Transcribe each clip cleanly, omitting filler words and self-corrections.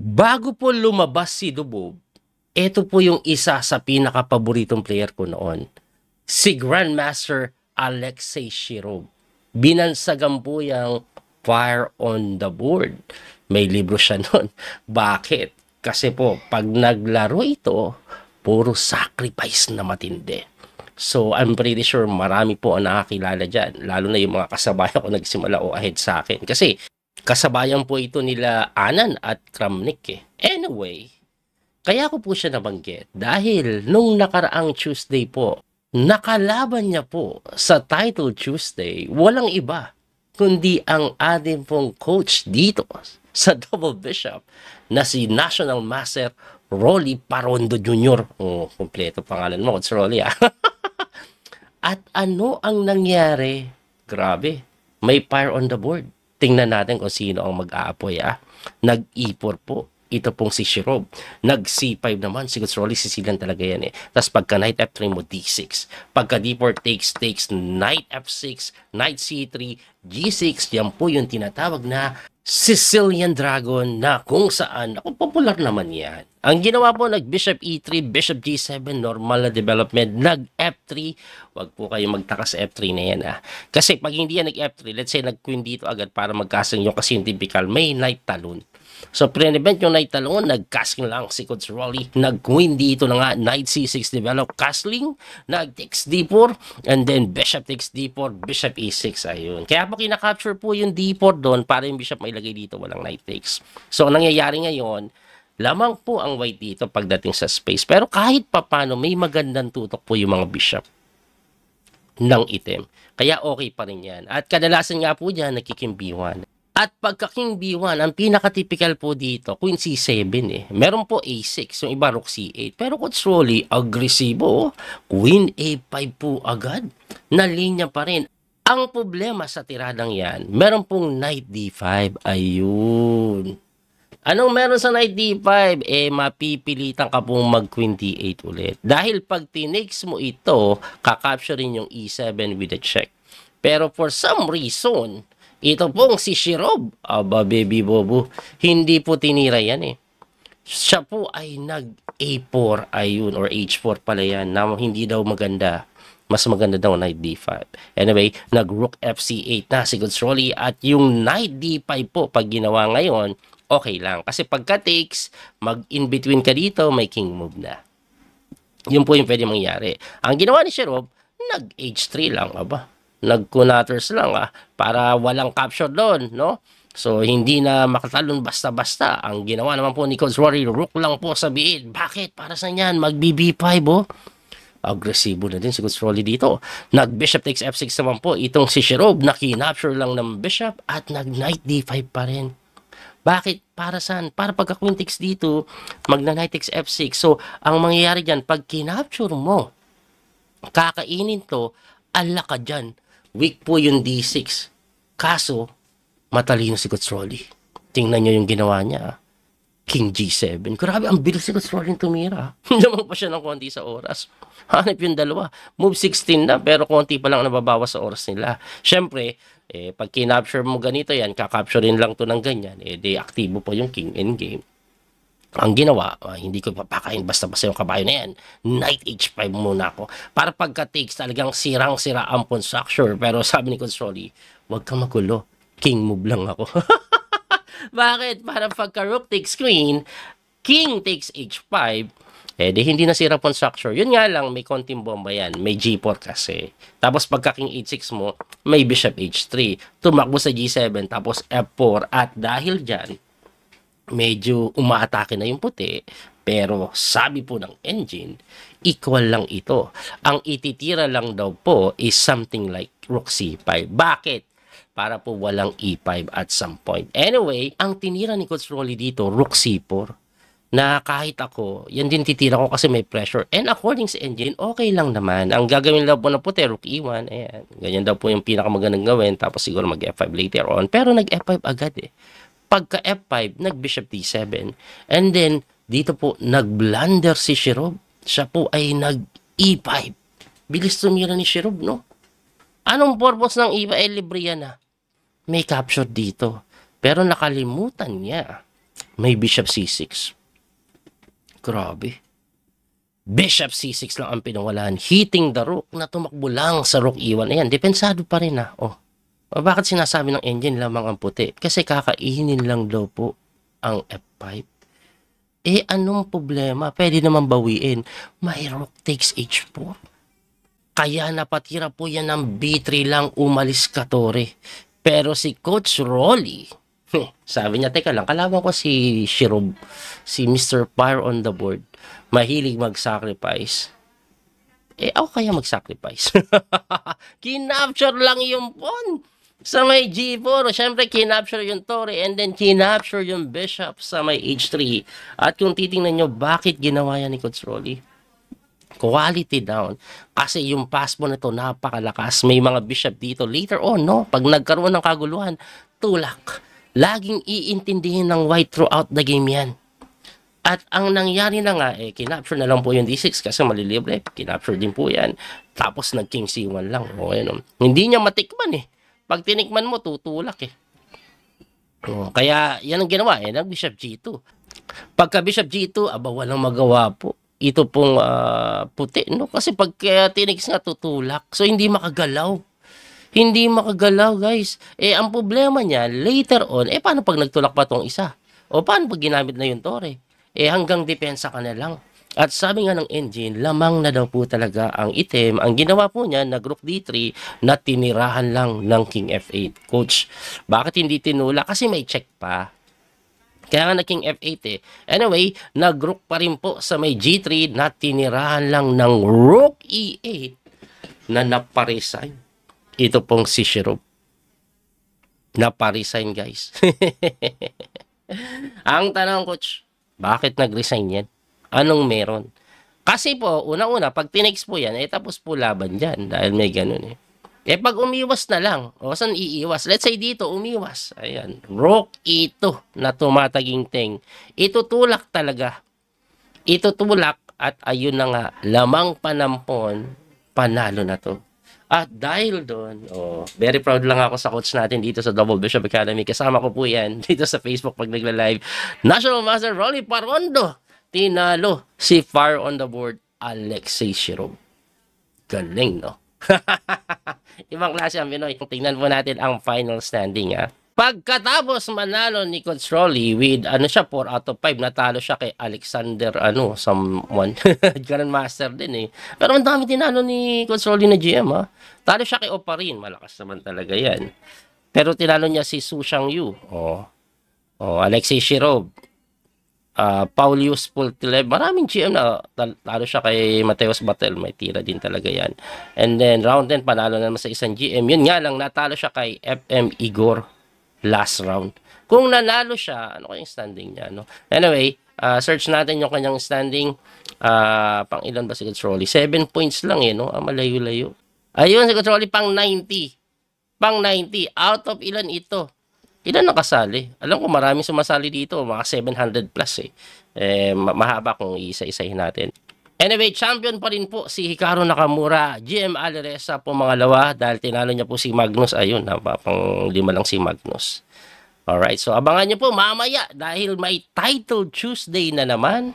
Bago po lumabas si Dubov, ito po yung isa sa pinaka-paboritong player ko noon. Si Grandmaster Alexei Shirov. Binansagan po yung Fire on the Board. May libro siya noon. Bakit? Kasi po, pag naglaro ito, puro sacrifice na matindi. So, I'm pretty sure marami po ang nakakilala dyan. Lalo na yung mga kasabayan ko nagsimula o ahead sa akin. Kasi, kasabayan po ito nila Anan at Kramnik eh. Anyway, kaya ko po siya nabanggit dahil nung nakaraang Tuesday po, nakalaban niya po sa Title Tuesday, walang iba kundi ang ating pong coach dito sa Double Bishop na si National Master Rolly Parondo Jr. Oh, kompleto pangalan mo, Coach Rolly ah. At ano ang nangyari? Grabe, may fire on the board. Tingnan natin kung sino ang mag-aapoy ah. Nag-ipor po. Ito pong si Shirov. Nag-C5 naman. Si Coach Rolly, sisilan talaga yan eh. Tapos pagka Knight F3 mo, D6. Pagka D4 takes, Knight F6, Knight C3, G6. Yan po yung tinatawag na Sicilian Dragon na kung saan, ako popular naman yan. Ang ginawa po, nag-Bishop E3, Bishop G7, normal na development, nag-F3. Wag po kayo magtaka sa F3 na yan ah. Kasi pag hindi yan nag-F3, let's say nag-Queen dito agad para mag-casting yung kasi yung typical, may Knight Talon. So, pre-event yung Knight Talon, nag-casting lang si Coach Rolly. Nag-Queen dito na nga, Knight C6 develop, castling, nag-takes D4, and then Bishop takes D4, Bishop E6, ayun. Kaya po kinakapture po yung D4 doon para yung Bishop may lagay dito, walang Knight takes. So, ang nangyayari ngayon, lamang po ang white dito pagdating sa space. Pero kahit papano, may magandang tutok po yung mga Bishop ng item. Kaya okay pa rin yan. At kadalasan nga po dyan, nagkikim B1. At pagka King B1, ang pinaka-typical po dito, Queen C7 eh. Meron po A6, yung iba Rook C8. Pero Coach Rolly, agresibo. Queen A5 po agad. Na linya pa rin. Ang problema sa tiradang yan, meron pong Knight D5. Ayun. Anong meron sa Knight D5? Eh, mapipilitan ka pong mag-Queen D8 ulit. Dahil pag tinakes mo ito, kakapturein yung E7 with a check. Pero for some reason, ito pong si Shirov, aba baby bobo, hindi po tinira yan eh. Siya po ay nag-A4, ayun, or H4 pala yan, na hindi daw maganda. Mas maganda daw Knight D5. Anyway, nag-Rook FC8 na si Coach Rolly at yung Knight D5 po, pag ginawa ngayon, okay lang. Kasi pagka takes, mag-in-between ka dito, may king move na. Yun po yung pwede mangyari. Ang ginawa ni Shirov, nag-H3 lang, aba. Nag-cunatters lang para walang capture doon, no? So, hindi na makatalon basta-basta. Ang ginawa naman po ni Coach Rory, Rook lang po sa biid. Bakit? Para sa niyan, mag-BB5, oh. Agresibo na din si Coach Rolly dito. Nag-Bishop takes F6 naman po. Itong si Shirov, nakinapture lang ng Bishop at nag-Knight D5 pa rin. Bakit? Para saan? Para pagka Queen takes dito, magna-Knight takes F6. So, ang mangyayari dyan, pag kinapture mo, kakainin to, ala ka dyan. Weak po yung D6. Kaso, matalino si Coach Rolly. Tingnan nyo yung ginawa niya. King G7. Grabe, ang bilis si Coach Rolly tumira. Naman pa siya ng konti sa oras. Hanip yung dalawa. Move 16 na, pero konti pa lang nababawas sa oras nila. Siyempre, pag kinapture mo ganito yan, kakapturein lang to ng ganyan, di aktibo pa yung King endgame. Ang ginawa, hindi ko papakain basta-basta yung kabayo na yan. Knight H5 muna ako. Para pagka-takes, talagang sirang-sira ang pawn structure. Pero sabi ni Coach Rolly, huwag kang magulo. King move lang ako. Bakit? Para pagka-rook takes queen, king takes H5, di hindi nasira pawn structure. Yun nga lang, may konting bomba yan. May G4 kasi. Tapos pagka king H6 mo, may bishop H3. Tumakbo sa G7, tapos F4. At dahil dyan, medyo umaatake na yung puti, pero sabi po ng engine, equal lang ito. Ang ititira lang daw po is something like Rook C5. Bakit? Para po walang E5 at some point. Anyway, ang tinira ni Coach Rolly dito, Rook C4, na kahit ako, yan din titira ko kasi may pressure. And according sa engine, okay lang naman. Ang gagawin daw po na puti, Rook E1, ayan. Ganyan daw po yung pinakamagandang gawin, tapos siguro mag-F5 later on. Pero nag-F5 agad eh. Pagka F5, nag-Bishop D7. And then, dito po, nag-blunder si Shirov. Siya po ay nag-E5. Bilis tumira ni Shirov, no? Anong purpose ng E5? Libre yan, May capture dito. Pero nakalimutan niya may bishop c6. Grabe. Bishop c6 lang ang pinawalan. Hitting the rook na tumakbo lang sa rook e1. Ayan, depensado pa rin Oh. Bakit sinasabi ng engine lamang ang puti? Kasi kakainin lang daw po ang f5. Anong problema? Pwede naman bawiin. May rook takes h4. Kaya napatira po yan ng b3 lang, umalis ka tore. Pero si Coach Rolly, sabi niya, teka lang, kalaban ko si Shirov, si Mr. Fire on the board, mahilig mag-sacrifice. Ako kaya mag-sacrifice. Kinapture lang yung pawn sa may g4. Siyempre, kinapture yung tore and then kinapture yung bishop sa may h3. At kung titingnan nyo, bakit ginawa yan ni Coach Rolly? Quality down. Kasi yung pass mo na ito, napakalakas. May mga bishop dito. Later on, no? Pag nagkaroon ng kaguluhan, tulak. Laging iintindihin ng white throughout the game yan. At ang nangyari na nga, kinapture na lang po yung d6 kasi malilibre. Kinapture din po yan. Tapos nag-king c1 lang. Hindi niya matikman Pag tinikman mo, tutulak kaya yan ang ginawa nag-bishop g2. Pagka bishop g2, walang magawa po. Ito pong puti, no? Kasi pag tiniks nga, tutulak. So, hindi makagalaw. Hindi makagalaw, guys. Ang problema niya, later on, paano pag nagtulak pa tong isa? O paano pag ginamit na yung tore? Hanggang depensa ka na lang. At sabi nga ng engine, lamang na daw po talaga ang item. Ang ginawa po niya, nag-rook d3 na tinirahan lang ng king f8. Coach, bakit hindi tinula? Kasi may check pa. Kaya nga naging f8 Anyway, nag-rook pa rin po sa may g3 na tinirahan lang ng rook e8 na naparesign. Ito pong si Shirov. Naparesign, guys. Ang tanong, coach, bakit nag-resign yan? Anong meron? Kasi po, unang-una, pag tinex po yan, tapos po laban dyan dahil may ganun pag umiwas na lang, saan iiwas? Let's say dito, umiwas. Ayan, rook ito na tumataging-teng. Itutulak talaga. Itutulak at ayun na nga, lamang panampon, panalo na to. At dahil doon, very proud lang ako sa coach natin dito sa Double Bishop Academy. Kasama ko po yan dito sa Facebook pag nagla-live. National Master Rolly Parondo. Tinalo si Fire on the board, Alexei Shirov. Galing, no? Ibang klase ang Pinoy. Tingnan po natin ang final standing, Pagkatapos manalo ni Coach Rolly with, 4 out of 5, natalo siya kay Alexander, someone. Grandmaster din, Pero ang dami tinalo ni Coach Rolly na GM, Talo siya kay Oparin. Malakas naman talaga yan. Pero tinalo niya si Su Shangyu. Alexei Shirov. Paulius Pultilev, maraming GM na talo siya kay Mateus Batel, may tira din talaga yan. And then round 10 panalo naman sa isang GM, yun nga lang natalo siya kay FM Igor last round. Kung nanalo siya, ano kayong standing niya, no? Anyway, search natin yung kanyang standing. Pang ilan ba si Coach Rolly? 7 points lang no? Malayo-layo. Ayun si Coach Rolly pang 90. Pang 90. Out of ilan ito? Ilan nakasali? Alam ko maraming sumasali dito, mga 700 plus mahaba kung isa-isahin natin. Anyway, champion pa rin po si Hikaru Nakamura. GM Aleresa po mga lawa dahil tinalo niya po si Magnus. Ayun, pang 5 lang si Magnus. Alright, so abangan niyo po mamaya dahil may Title Tuesday na naman.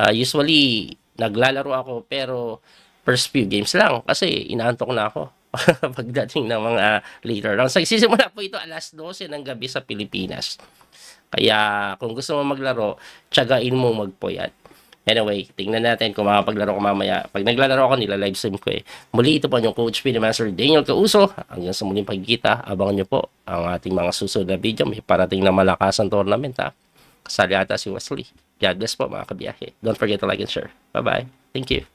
Usually, naglalaro ako pero first few games lang kasi inaantok na ako. Pagdating ng mga later rounds. Nagsisimula po ito alas 12 ng gabi sa Pilipinas. Kaya kung gusto mo maglaro, tiyagain mo magpuyat. Anyway, tingnan natin kung makapaglaro ko mamaya. Pag naglalaro ako, nila-live stream ko Muli ito po yung Coach P, Master Daniel Causo. Hanggang sa muling pagkikita, abangan nyo po ang ating mga susunod na video. May parating na malakasan tournament Kasali ata si Wesley. God bless po mga kabiyahe. Don't forget to like and share. Bye-bye. Thank you.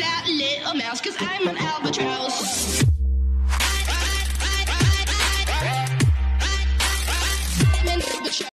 That little mouse, 'cause I'm an albatross.